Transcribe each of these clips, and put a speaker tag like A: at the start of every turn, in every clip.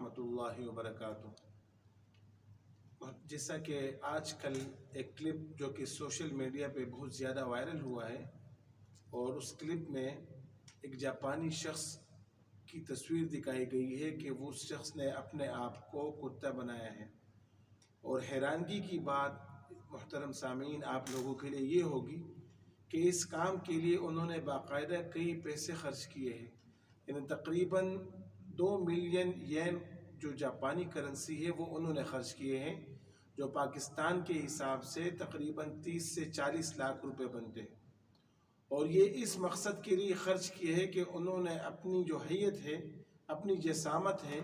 A: ورحمۃ اللہ وبرکاتہ۔ جیسا کہ آج کل ایک کلپ جو کہ سوشل میڈیا پہ بہت زیادہ وائرل ہوا ہے، اور اس کلپ میں ایک جاپانی شخص کی تصویر دکھائی گئی ہے کہ وہ شخص نے اپنے آپ کو کتا بنایا ہے، اور حیرانگی کی بات محترم سامعین آپ لوگوں کے لیے یہ ہوگی کہ اس کام کے لیے انہوں نے باقاعدہ کئی پیسے خرچ کیے ہیں، یعنی تقریباً 2 ملین ین جو جاپانی کرنسی ہے وہ انہوں نے خرچ کیے ہیں، جو پاکستان کے حساب سے تقریباً 30 سے 40 لاکھ روپے بنتے ہیں۔ اور یہ اس مقصد کے لیے خرچ کیے ہیں کہ انہوں نے اپنی جو حیت ہے، اپنی جسامت ہے،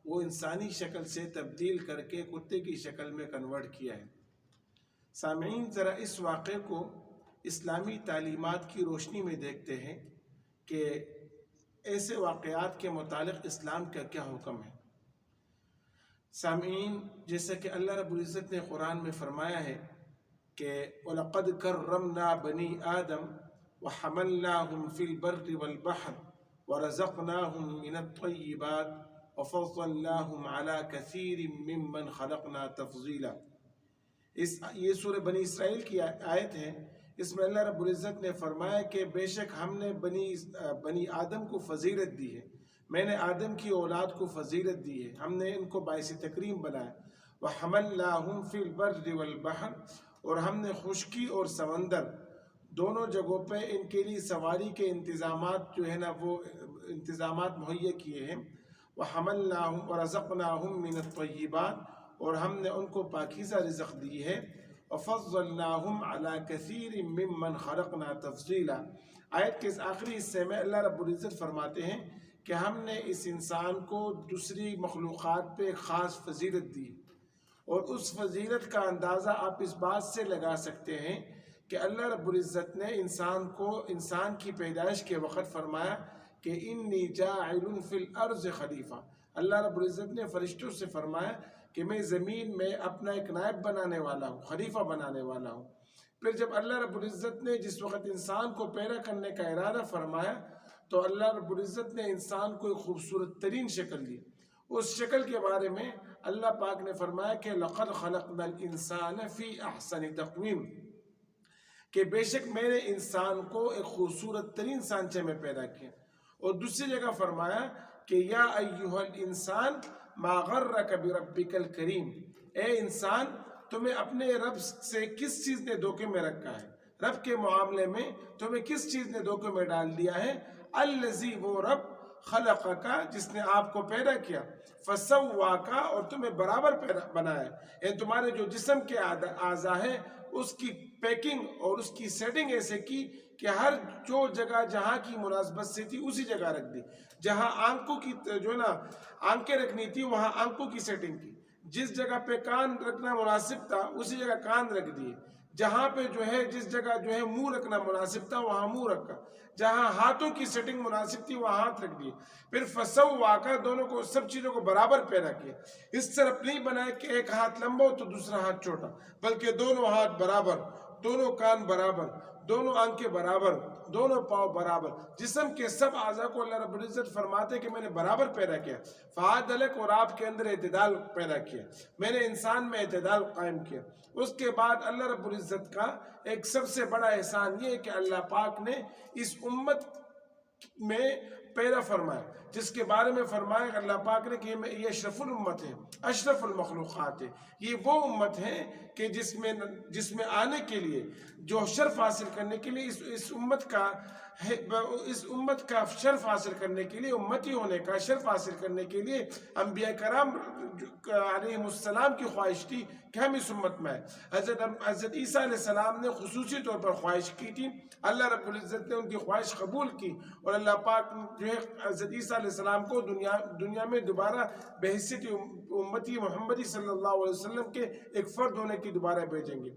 A: وہ انسانی شکل سے تبدیل کر کے کتے کی شکل میں کنورٹ کیا ہے۔ سامعین، ذرا اس واقعے کو اسلامی تعلیمات کی روشنی میں دیکھتے ہیں کہ ایسے واقعات کے متعلق اسلام کا کیا حکم ہے۔ سامعین، جیسا کہ اللہ رب العزت نے قرآن میں فرمایا ہے کہ وَلَقَدْ كَرَّمْنَا بَنِي آدَمَ وَحَمَلْنَاهُمْ فِي الْبَرِّ وَالْبَحْرِ وَرَزَقْنَاهُمْ مِنَ الطَّيِّبَاتِ وَفَضَّلْنَاهُمْ عَلَى كَثِيرٍ مِّمَّنْ خَلَقْنَا تَفْضِيلًا۔ یہ سورہ بنی اسرائیل کی آیت ہے۔ اس میں اللہ رب العزت نے فرمایا کہ بے شک ہم نے بنی آدم کو فضیلت دی ہے، میں نے آدم کی اولاد کو فضیلت دی ہے، ہم نے ان کو باعث تکریم بنایا۔ وَحَمَلْنَاهُمْ فِي الْبَرِّ وَالْبَحْرِ، اور ہم نے خشکی اور سمندر دونوں جگہوں پہ ان کے لیے سواری کے انتظامات جو ہے نا وہ انتظامات مہیا کیے ہیں۔ وَحَمَلْنَاهُمْ وَرَزَقْنَاهُمْ مِنَ الطَّيِّبَاتِ، اور ہم نے ان کو پاکیزہ رزق دی ہے۔ وَفَضَّلْنَاهُمْ عَلَى كَثِيرٍ مِّمَّنْ خَلَقْنَا تَفْضِيلًا۔ آیت کے اس آخری حصے میں اللہ رب العزت فرماتے ہیں کہ ہم نے اس انسان کو دوسری مخلوقات پہ خاص فضیلت دی، اور اس فضیلت کا اندازہ آپ اس بات سے لگا سکتے ہیں کہ اللہ رب العزت نے انسان کی پیدائش کے وقت فرمایا کہ انی جاعل فی الارض خلیفہ۔ اللہ رب العزت نے فرشتوں سے فرمایا کہ میں زمین میں اپنا ایک نائب بنانے والا ہوں، خلیفہ بنانے والا ہوں۔ پھر جب اللہ رب العزت نے جس وقت انسان کو پیدا کرنے کا ارادہ فرمایا تو اللہ رب العزت نے انسان کو ایک خوبصورت ترین شکل دی۔ اس شکل کے بارے میں اللہ پاک نے فرمایا کہ لَقَدْ خَلَقْنَا الْإِنسَانَ فِي أَحْسَنِ تَقْوِيمٍ، کہ بے شک میں نے انسان کو ایک خوبصورت ترین سانچے میں پیدا کیا۔ اور دوسری جگہ فرمایا کہ یا ایھا الانسان ما غرک بربک الکریم، اے انسان تمہیں اپنے رب سے کس چیز نے دھوکے میں رکھا ہے، رب کے معاملے میں تمہیں کس چیز نے دھوکے میں ڈال دیا ہے۔ الذی، وہ رب، خلقک، جس نے آپ کو پیدا کیا، فسواک، اور تمہیں برابر بنایا، یعنی تمہارے جو جسم کے اعضاء ہیں اس کی پیکنگ اور اس کی سیٹنگ ایسے کی کہ ہر جو جگہ جہاں کی مناسبت سے تھی اسی جگہ رکھ دی، جہاں آنکھوں کی جو نا آنکھیں رکھنی تھی وہاں آنکھوں کی سیٹنگ کی، جس جگہ پہ کان رکھنا مناسب تھا اسی جگہ کان رکھ دیے، جہاں پہ جو ہے جس جگہ جو ہے منہ رکھنا مناسب تھا وہاں منہ رکھا، جہاں ہاتھوں کی سیٹنگ مناسب تھی وہاں ہاتھ رکھ دیے۔ پھر فسواک، دونوں کو سب چیزوں کو برابر پیدا کیا۔ اس طرف نہیں بنایا کہ ایک ہاتھ لمبا ہو تو دوسرا ہاتھ چھوٹا، بلکہ دونوں ہاتھ برابر، دونوں کان برابر، دونوں آنکھیں برابر، دونوں پاؤں برابر، جسم کے سب اعضاء کو اللہ رب العزت فرماتے کہ میں نے برابر پیدا کیا، فعدلک، اور آپ کے اندر اعتدال پیدا کیا، میں نے انسان میں اعتدال قائم کیا۔ اس کے بعد اللہ رب العزت کا ایک سب سے بڑا احسان یہ ہے کہ اللہ پاک نے اس امت میں پیدا فرمایا، جس کے بارے میں فرمایا کہ اللہ پاک نے کہ یہ اشرف الامت ہے، اشرف المخلوقات ہے، یہ وہ امت ہے کہ جس میں آنے کے لیے، جو شرف حاصل کرنے کے لیے اس امت کا شرف حاصل کرنے کے لیے، امتی ہونے کا شرف حاصل کرنے کے لیے انبیاء کرام علیہ السلام کی خواہش تھی کہ ہم اس امت میں ہیں۔ حضرت عیسیٰ علیہ السلام نے خصوصی طور پر خواہش کی تھی، اللہ رب العزت نے ان کی خواہش قبول کی، اور اللہ پاک جو ہے حضرت عیسیٰ علیہ السلام کو دنیا میں دوبارہ بحیثیت امتی محمدی صلی اللہ علیہ وسلم کے ایک فرد ہونے کی دوبارہ بھیجیں گے۔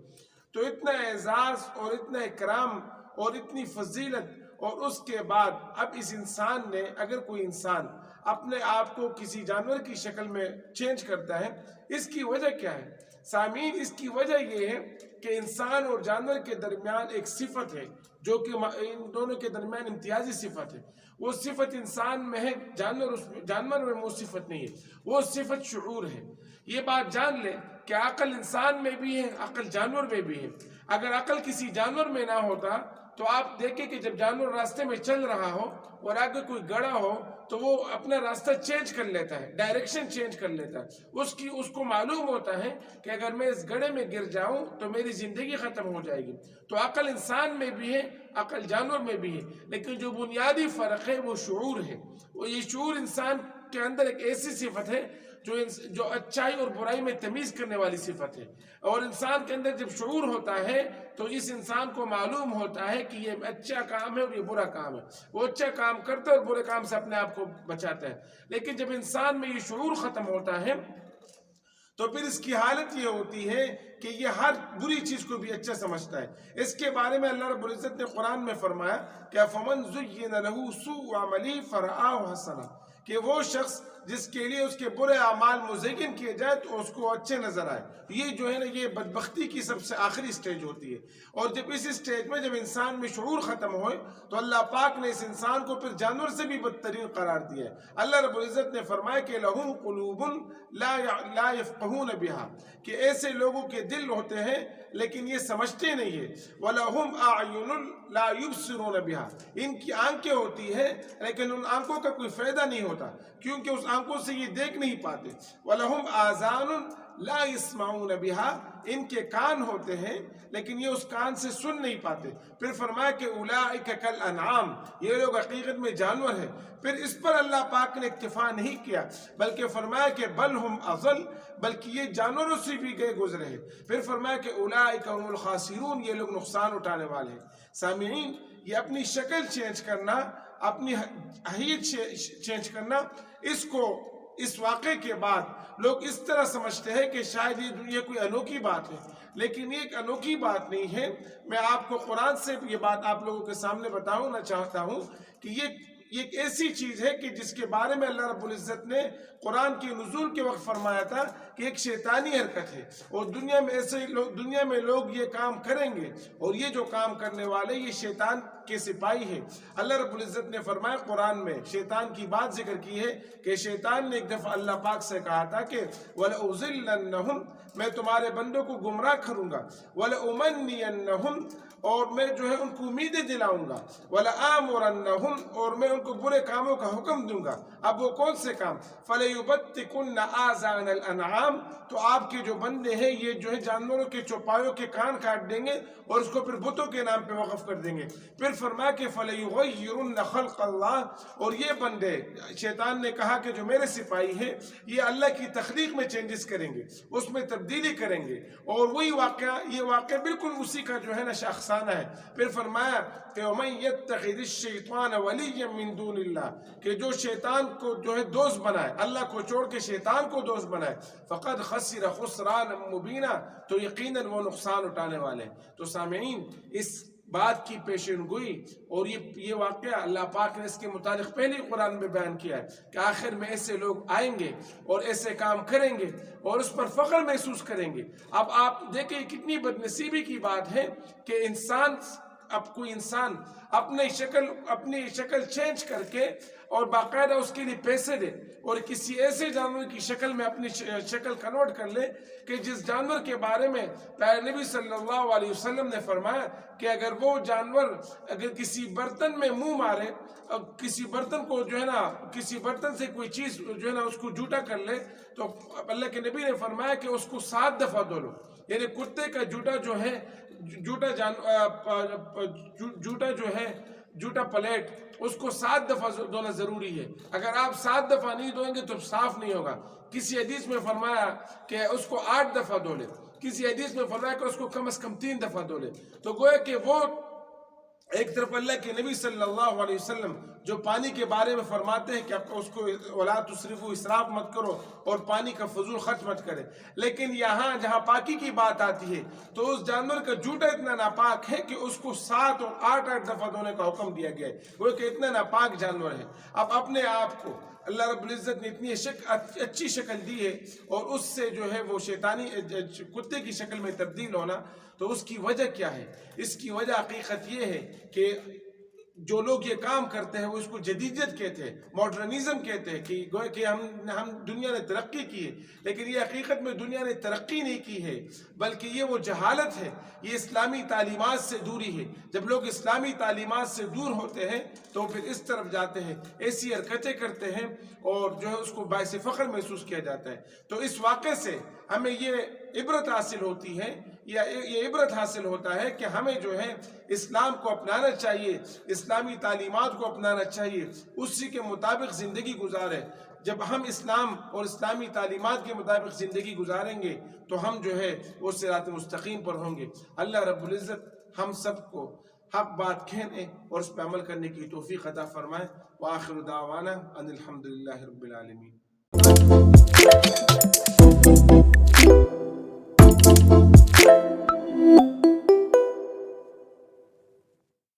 A: تو اتنا اعزاز اور اتنا اکرام اور اتنی فضیلت، اور اس کے بعد اب اس انسان نے، اگر کوئی انسان اپنے آپ کو کسی جانور کی شکل میں چینج کرتا ہے، اس کی وجہ کیا ہے؟ سامعین، اس کی وجہ یہ ہے کہ انسان اور جانور کے درمیان ایک صفت ہے جو کہ ان دونوں کے درمیان امتیازی صفت ہے، وہ صفت انسان میں ہے، جانور میں وہ صفت نہیں ہے، وہ صفت شعور ہے۔ یہ بات جان لے کہ عقل انسان میں بھی ہے، عقل جانور میں بھی ہے۔ اگر عقل کسی جانور میں نہ ہوتا تو آپ دیکھیں کہ جب جانور راستے میں چل رہا ہو اور آگے کوئی گڑھا ہو تو وہ اپنا راستہ چینج کر لیتا ہے، ڈائریکشن چینج کر لیتا ہے۔ اس کو معلوم ہوتا ہے کہ اگر میں اس گڑھے میں گر جاؤں تو میری زندگی ختم ہو جائے گی۔ تو عقل انسان میں بھی ہے، عقل جانور میں بھی ہے، لیکن جو بنیادی فرق ہے وہ شعور ہے۔ وہ یہ شعور انسان کے اندر ایک ایسی صفت ہے جو اچھائی اور برائی میں تمیز کرنے والی صفت ہے، اور انسان کے اندر جب شعور ہوتا ہے تو اس انسان کو معلوم ہوتا ہے کہ یہ اچھا کام ہے اور یہ برا کام ہے۔ وہ اچھا کام کرتا ہے اور برے کام سے اپنے آپ کو بچاتا ہے۔ لیکن جب انسان میں یہ شعور ختم ہوتا ہے تو پھر اس کی حالت یہ ہوتی ہے کہ یہ ہر بری چیز کو بھی اچھا سمجھتا ہے۔ اس کے بارے میں اللہ رب العزت نے قرآن میں فرمایا کہ فَمَنْ زُيِّنَ لَهُ سُوءُ عَمَلِهِ فَرَآهُ حَسَنًا، کہ وہ شخص جس کے لیے اس کے برے اعمال مزین کیے جائے تو اس کو اچھے نظر آئے۔ یہ جو ہے نا، یہ بدبختی کی سب سے آخری سٹیج ہوتی ہے، اور جب اس سٹیج میں جب انسان میں شعور ختم ہوئے تو اللہ پاک نے اس انسان کو پھر جانور سے بھی بدترین قرار دیا ہے۔ اللہ رب العزت نے فرمایا کہ لَهُمْ قُلُوبٌ لَا يَفْقَهُونَ بِهَا، کہ ایسے لوگوں کے دل ہوتے ہیں لیکن یہ سمجھتے نہیں ہیں۔ وَلَهُمْ أَعْيُنٌ لَا يُبْصِرُونَ بِهَا، ان کی آنکھیں ہوتی ہیں لیکن ان آنکھوں کا کوئی فائدہ نہیں ہوتا کیونکہ اس آنکھوں سے یہ دیکھ نہیں پاتے۔ وَلَهُمْ آذَانٌ لَا يَسْمَعُونَ بِهَا، ان کے کان ہوتے ہیں لیکن یہ اس کان سے سن نہیں پاتے۔ پھر فرمایا کہ أُولَٰئِكَ كَالْأَنْعَامِ، یہ لوگ حقیقت میں جانور ہیں۔ پھر اس پر اللہ پاک نے اکتفا نہیں کیا بلکہ فرمایا کہ بل ہم اضل، بلکہ یہ جانوروں سے بھی گئے گزرے ہیں۔ پھر فرمایا کہ أُولَٰئِكَ هُمُ الْخَاسِرُونَ، یہ لوگ نقصان اٹھانے والے ہیں۔ سامعین، یہ اپنی شکل چینج کرنا، اپنی حیت چینج کرنا، اس واقعے کے بعد لوگ اس طرح سمجھتے ہیں کہ شاید یہ کوئی انوکھی بات ہے، لیکن یہ ایک انوکھی بات نہیں ہے۔ میں آپ کو قرآن سے یہ بات آپ لوگوں کے سامنے بتانا چاہتا ہوں کہ یہ ایک ایسی چیز ہے کہ جس کے بارے میں اللہ رب العزت نے قرآن کے نزول کے وقت فرمایا تھا کہ ایک شیطانی حرکت ہے، اور دنیا میں لوگ یہ کام کریں گے، اور یہ جو کام کرنے والے یہ شیطان کے سپاہی ہیں۔ اللہ رب العزت نے فرمایا قرآن میں شیطان کی بات ذکر کی ہے کہ شیطان نے ایک دفعہ اللہ پاک سے کہا تھا کہ وَلَأُضِلَّنَّهُمْ، میں تمہارے بندوں کو گمراہ کروں گا، وَلَأُمَنِّيَنَّهُمْ، اور میں جو ہے ان کو امیدیں دلاؤں گا، وَلَآمُرَنَّهُمْ، اور میں ان کو برے کاموں کا حکم دوں گا۔ اب وہ کون سے کام؟ فَلَيُبَتِّكُنَّ آذَانَ الْأَنْعَامِ، تو آپ کے جو بندے ہیں یہ جو ہے جانوروں کے چوپایوں کے کان کاٹ دیں گے اور اس کو پھر بتوں کے نام پہ وقف کر دیں گے۔ پھر فرمایا کہ فَلَيُغَيِّرُنَّ خَلْقَ اللَّهِ، اور یہ بندے، شیطان نے کہا کہ جو میرے سپاہی ہیں یہ اللہ کی تخلیق میں چینجز کریں گے، اس میں تبدیلی کریں گے، اور وہی یہ واقعہ بالکل اسی کا جو ہے نا شاخسانہ ہے۔ پھر فرمایا کہ وَمَن يَتَّخِذِ الشَّيْطَانَ وَلِيًّا مِن دُونِ اللَّهِ، کہ جو شیطان کو جو ہے دوست بنائے، اللہ کو چھوڑ کے شیطان کو دوست بنائے، فَقَدْ خَسِرَ خُسْرَانًا مُبِينًا، تو یقیناً وہ نقصان اٹھانے والے ہیں۔ تو سامعین، اس بات کی پیشن گوئی اور یہ واقعہ اللہ پاک نے اس کے متعلق پہلے قرآن میں بیان کیا ہے کہ آخر میں ایسے لوگ آئیں گے اور ایسے کام کریں گے اور اس پر فخر محسوس کریں گے۔ اب آپ دیکھیں کتنی بدنصیبی کی بات ہے کہ کوئی انسان اپنی شکل چینج کر کے اور باقاعدہ اس کے لیے پیسے دے اور کسی ایسے جانور کی شکل میں اپنی شکل کنورٹ کر لے کہ جس جانور کے بارے میں پیارے نبی صلی اللہ علیہ وسلم نے فرمایا کہ اگر وہ جانور کسی برتن میں منہ مارے، کسی برتن کو جو ہے نا، کسی برتن سے کوئی چیز جو ہے نا اس کو جھوٹا کر لے، تو اللہ کے نبی نے فرمایا کہ اس کو 7 دفعہ دھو لو۔ یعنی کتے کا جھوٹا پلیٹ اس کو 7 دفعہ دھونا ضروری ہے۔ اگر آپ 7 دفعہ نہیں دھوئیں گے تو صاف نہیں ہوگا۔ کسی حدیث میں فرمایا کہ اس کو 8 دفعہ دھو لے، کسی حدیث میں فرمایا کہ اس کو کم از کم 3 دفعہ دھو لے۔ تو گویا کہ وہ ایک طرف اللہ کے نبی صلی اللہ علیہ وسلم جو پانی کے بارے میں فرماتے ہیں کہ آپ اس کو وَلَا تُسْرِفُوا، اسراف مت کرو اور پانی کا فضول خرچ مت کرے، لیکن یہاں جہاں پاکی کی بات آتی ہے تو اس جانور کا جھوٹا اتنا ناپاک ہے کہ اس کو 7 اور 8 دفعہ دھونے کا حکم دیا گیا ہے، وہ کہ اتنا ناپاک جانور ہے۔ اب اپنے آپ کو اللہ رب العزت نے اتنی اچھی شکل دی ہے اور اس سے جو ہے وہ شیطانی کتے کی شکل میں تبدیل ہونا، تو اس کی وجہ کیا ہے؟ اس کی وجہ حقیقت یہ ہے کہ جو لوگ یہ کام کرتے ہیں وہ اس کو جدیدیت کہتے ہیں، ماڈرنزم کہتے ہیں کہ گویا کہ ہم دنیا نے ترقی کی ہے، لیکن یہ حقیقت میں دنیا نے ترقی نہیں کی ہے، بلکہ یہ وہ جہالت ہے، یہ اسلامی تعلیمات سے دوری ہے۔ جب لوگ اسلامی تعلیمات سے دور ہوتے ہیں تو پھر اس طرف جاتے ہیں، ایسی حرکتیں کرتے ہیں اور جو ہے اس کو باعث فخر محسوس کیا جاتا ہے۔ تو اس واقعے سے ہمیں یہ عبرت حاصل ہوتی ہے، یہ عبرت حاصل ہوتا ہے کہ ہمیں جو ہے اسلام کو اپنانا چاہیے، اسلامی تعلیمات کو اپنانا چاہیے، اسی کے مطابق زندگی گزارے۔ جب ہم اسلام اور اسلامی تعلیمات کے مطابق زندگی گزاریں گے تو ہم جو ہے وہ صراط مستقیم پر ہوں گے۔ اللہ رب العزت ہم سب کو حق بات کہنے اور اس پہ عمل کرنے کی توفیق عطا فرمائے۔ وآخر دعوانا ان الحمدللہ رب العالمین۔